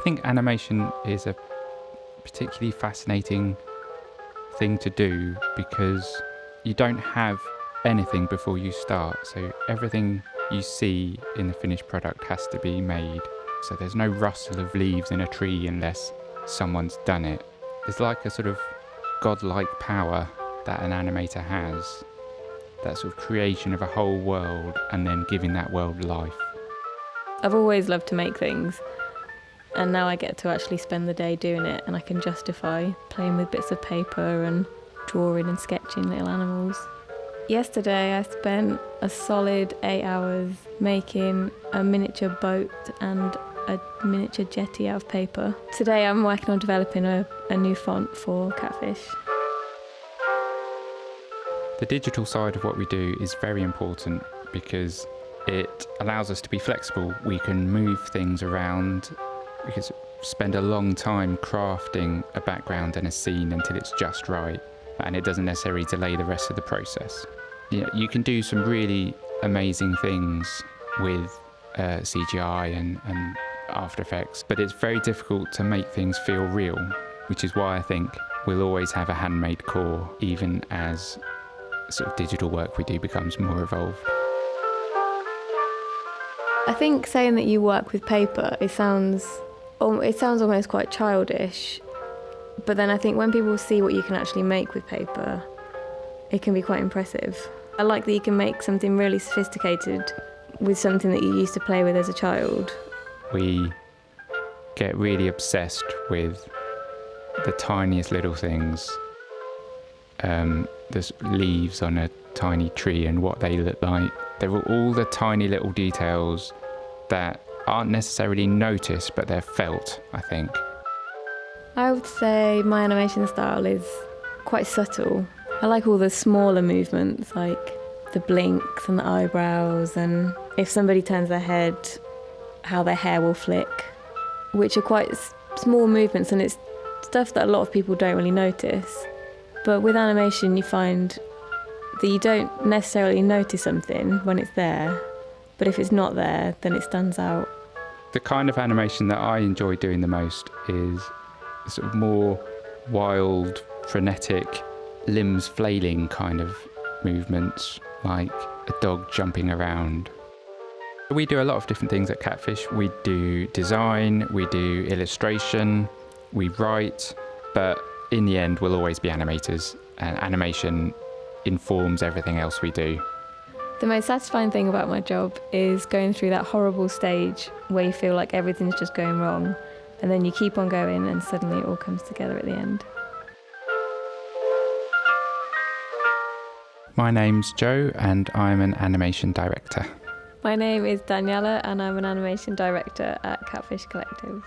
think animation is a particularly fascinating thing to do because you don't have anything before you start. So everything you see in the finished product has to be made. So there's no rustle of leaves in a tree unless someone's done it. It's like a sort of godlike power that an animator has. That sort of creation of a whole world and then giving that world life. I've always loved to make things, and now I get to actually spend the day doing it, and I can justify playing with bits of paper and drawing and sketching little animals. Yesterday I spent a solid 8 hours making a miniature boat and a miniature jetty out of paper. Today I'm working on developing a new font for Catfish. The digital side of what we do is very important because it allows us to be flexible. We can move things around. We can spend a long time crafting a background and a scene until it's just right, and it doesn't necessarily delay the rest of the process. You can do some really amazing things with CGI and After Effects, but it's very difficult to make things feel real, which is why I think we'll always have a handmade core, even as sort of digital work we do becomes more evolved. I think saying that you work with paper, it sounds almost quite childish, but then I think when people see what you can actually make with paper, it can be quite impressive. I like that you can make something really sophisticated with something that you used to play with as a child. We get really obsessed with the tiniest little things. There's leaves on a tiny tree and what they look like. There are all the tiny little details that aren't necessarily noticed, but they're felt, I think. I would say my animation style is quite subtle. I like all the smaller movements, like the blinks and the eyebrows, and if somebody turns their head, how their hair will flick, which are quite small movements, and it's stuff that a lot of people don't really notice. But with animation, you find that you don't necessarily notice something when it's there, but if it's not there, then it stands out. The kind of animation that I enjoy doing the most is sort of more wild, frenetic, limbs flailing kind of movements, like a dog jumping around. We do a lot of different things at Catfish. We do design, we do illustration, we write, but in the end we'll always be animators, and animation informs everything else we do. The most satisfying thing about my job is going through that horrible stage where you feel like everything's just going wrong, and then you keep on going and suddenly it all comes together at the end. My name's Joe and I'm an animation director. My name is Daniella and I'm an animation director at Catfish Collective.